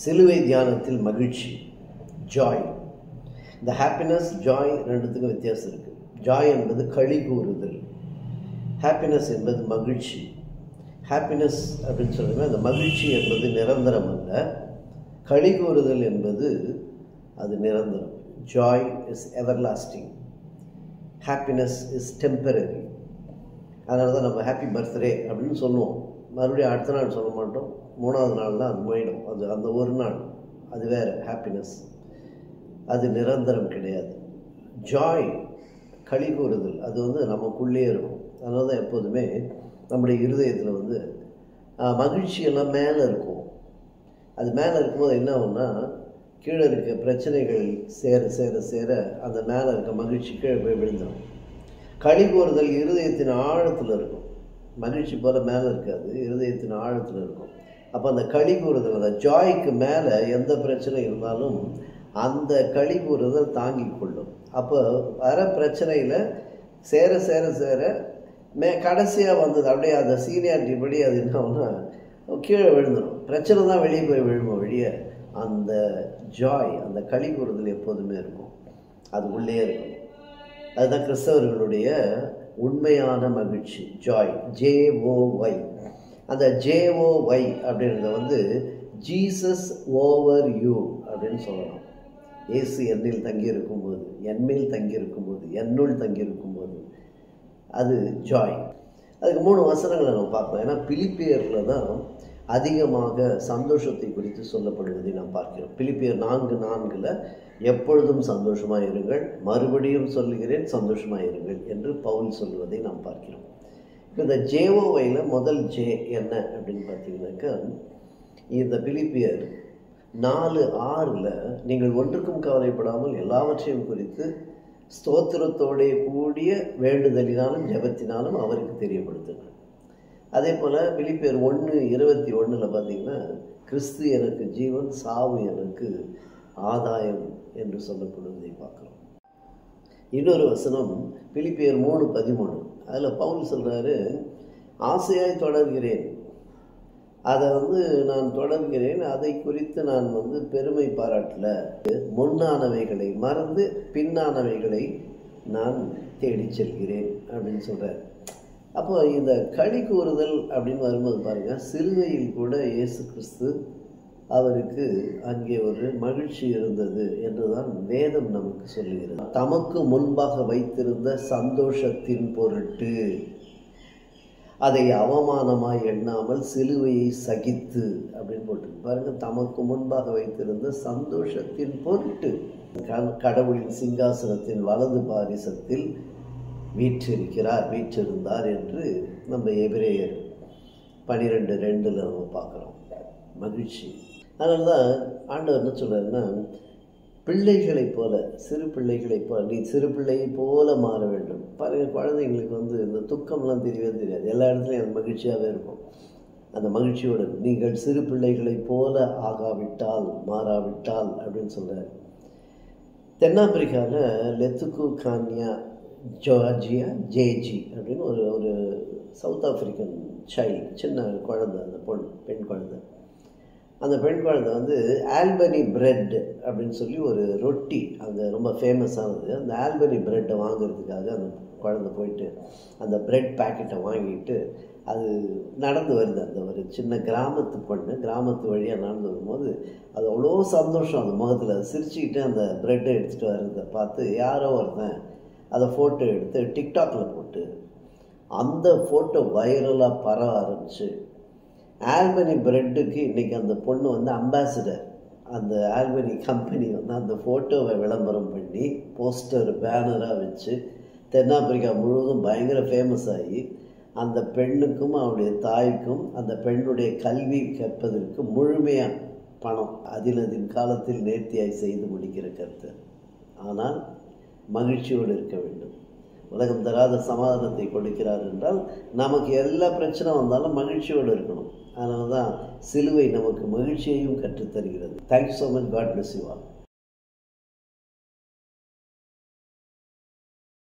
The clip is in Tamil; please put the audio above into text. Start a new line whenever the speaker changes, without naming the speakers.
சிலுவை தியானத்தில் மகிழ்ச்சி, ஜாய். இந்த ஹாப்பினஸ், ஜாய் ரெண்டுத்துக்கும் வித்தியாசம் இருக்குது. ஜாய் என்பது களி கூறுதல், ஹாப்பினஸ் என்பது மகிழ்ச்சி. ஹாப்பினஸ் அப்படின்னு சொல்லுங்கள், அந்த மகிழ்ச்சி என்பது நிரந்தரம் அல்ல. களி கூறுதல் என்பது அது நிரந்தரம். Joy is everlasting, happiness is temporary. அதனால தான் நம்ம ஹாப்பி பர்த்டே அப்படின்னு சொல்லுவோம். மறுபடியும் அடுத்த நாள் சொல்ல மாட்டோம், 3வது நாள் தான் அது போயிடும். அந்த ஒரு நாள் அது வேறு ஹாப்பினஸ், அது நிரந்தரம் கிடையாது. ஜாய் களி கூறுதல், அது நமக்குள்ளே இருக்கும். அதனால தான் எப்போதுமே நம்முடைய இருதயத்தில் மகிழ்ச்சியெல்லாம் மேலே இருக்கும். அது மேலே இருக்கும்போது என்ன ஆகும்னா, கீழே இருக்க பிரச்சனைகள் சேர சேர சேர அந்த மேலே இருக்க மகிழ்ச்சி கீழே போய் விழுந்துடும். களி கூறுதல் இருதயத்தின் ஆழத்தில் இருக்கும். மகிழ்ச்சி போல் மேலே இருக்காது, இருதயத்தின் ஆழத்தில் இருக்கும். அப்போ அந்த களி கூறுதல், அந்த ஜாய்க்கு மேலே எந்த பிரச்சனை இருந்தாலும் அந்த களி கூறுதல் தாங்கி கொள்ளும். அப்போ வர பிரச்சனையில் சேர சேர சேர கடைசியாக வந்தது அப்படியே அந்த சீனியாரிட்டி படி அது என்னன்னா கீழே விழுந்துடும். பிரச்சனை தான் வெளியே போய் விழுமோ வெளியே, அந்த ஜாய், அந்த களி கூறுதல் எப்போதுமே இருக்கும், அது உள்ளே இருக்கும். அதுதான் கிறிஸ்தவர்களுடைய உண்மையான மகிழ்ச்சி, ஜாய், ஜேஓஒய். அந்த ஜேஓஒய் அப்படின்றத ஜீசஸ் ஓவர் யூ அப்படின்னு சொல்லலாம். இயேசு என்னில் தங்கியிருக்கும்போது, என்மேல் தங்கியிருக்கும்போது, என்னுள் தங்கியிருக்கும்போது, அது ஜாய். அதுக்கு 3 வசனங்களை நம்ம பார்க்கலாம். ஏன்னா பிலிப்பியரில் தான் அதிகமாக சந்தோஷத்தை குறித்து சொல்லப்படுவதை நாம் பார்க்கிறோம். பிலிப்பியர் 4:4 எப்பொழுதும் சந்தோஷமாக இருங்கள், மறுபடியும் சொல்லுகிறேன் சந்தோஷமாக இருங்கள் என்று பவுல் சொல்லுவதை நாம் பார்க்கிறோம். இப்போ இந்த ஜேஓஒயில் முதல் ஜே என்ன அப்படின்னு பார்த்தீங்கன்னாக்கா, இந்த பிலிப்பியர் 4:6 நீங்கள் ஒன்றுக்கும் கவலைப்படாமல் எல்லாவற்றையும் குறித்து ஸ்தோத்திரத்தோடைய கூடிய வேண்டுதலினாலும் ஜெபத்தினாலும் அவருக்கு தெரியப்படுத்துங்கள். அதே போல் பிலிப்பியர் 1:21 பார்த்தீங்கன்னா, கிறிஸ்து எனக்கு ஜீவன், சாவு எனக்கு ஆதாயம் என்று சொல்லப்படுவதை பார்க்குறோம். இன்னொரு வசனம் பிலிப்பியர் 3:13. அதில் பவுல் சொல்கிறாரு, ஆசையாய் தொடர்கிறேன், அதை நான் தொடர்கிறேன், அதை குறித்து நான் பெருமை பாராட்டல, முன்னானவைகளை மறந்து பின்னானவைகளை நான் தேடி செல்கிறேன் அப்படின்னு சொல்கிறார். அப்போ இந்த களி கூறுதல் அப்படின்னு வரும்போது பாருங்கள், சிலுவையில் கூட இயேசு கிறிஸ்து அவருக்கு அங்கே ஒரு மகிழ்ச்சி இருந்தது என்றுதான் வேதம் நமக்கு சொல்லுகிறது. தமக்கு முன்பாக வைத்திருந்த சந்தோஷத்தின் பொருட்டு அதை அவமானமாய் எண்ணாமல் சிலுவையை சகித்து அப்படின்னு போட்டு பாருங்க. தமக்கு முன்பாக வைத்திருந்த சந்தோஷத்தின் பொருட்டு கடவுளின் சிங்காசனத்தின் வலது பாரிசத்தில் வீற்றிருந்தார் என்று நம்ம எபிரேயர் 12:2 நம்ம பார்க்குறோம். மகிழ்ச்சி. அதனால தான் ஆண்டவர் என்ன சொல்கிறாருன்னா, பிள்ளைகளைப் போல, சிறு பிள்ளைகளைப் போல, நீ சிறு பிள்ளையை போல மாற வேண்டும். பாருங்கள், குழந்தைங்களுக்கு இந்த துக்கம்லாம் தெரியவே தெரியாது, எல்லா இடத்துலையும் அது மகிழ்ச்சியாகவே இருக்கும். அந்த மகிழ்ச்சியோடு நீங்கள் சிறு பிள்ளைகளைப் போல ஆகாவிட்டால், மாறாவிட்டால் அப்படின்னு சொல்கிறார். தென்னாப்பிரிக்காவில் லெத்துக்கு கான்யா ஜார்ஜியா ஜேஜி அப்படின்னு ஒரு சவுத் ஆப்பிரிக்கன் சைல்டு, சின்ன குழந்தை, அந்த பெண் குழந்தை. அந்த பெண் குழந்தை ஆல்பனி பிரெட் அப்படின்னு சொல்லி ஒரு ரொட்டி அங்கே ரொம்ப ஃபேமஸானது. அந்த ஆல்பனி பிரெட்டை வாங்குறதுக்காக அந்த குழந்தை போயிட்டு அந்த பிரெட் பேக்கெட்டை வாங்கிட்டு அது நடந்து வருது. அந்த ஒரு சின்ன கிராமத்து பொண்ணு கிராமத்து வழியாக நடந்து வரும்போது அது அவ்வளோ சந்தோஷம், அந்த முகத்தில் சிரிச்சுக்கிட்டு அந்த பிரெட்டை எடுத்துகிட்டு வர்றதை பார்த்து யாரோ ஒருத்தன் அதை ஃபோட்டோ எடுத்து டிக்டாக்கில் போட்டு அந்த ஃபோட்டோ வைரலாக பரவ ஆரம்பிச்சு, ஆல்பனி பிரெட்டுக்கு இன்றைக்கி அந்த பொண்ணு அம்பாசிடர். அந்த ஆல்பனி கம்பெனி அந்த ஃபோட்டோவை விளம்பரம் பண்ணி போஸ்டர் பேனராக வச்சு தென்னாப்பிரிக்கா முழுவதும் பயங்கர ஃபேமஸ் ஆகி, அந்த பெண்ணுக்கும் அவருடைய தாய்க்கும் அந்த பெண்ணுடைய கல்வி கற்பதற்கு முழுமையாக பணம் அதின் காலத்தில் நேர்த்தியாய் செய்து முடிக்கிற கருத்து. ஆனால் மகிழ்ச்சியோடு இருக்க வேண்டும். உலகம் தராத சமாதானத்தை கொடுக்கிறார் என்றால் நமக்கு எல்லா பிரச்சனை வந்தாலும் மகிழ்ச்சியோடு இருக்கணும். அதனால தான் சிலுவை நமக்கு மகிழ்ச்சியையும் கற்றுத்தருகிறது. Thank you so much. God bless you all.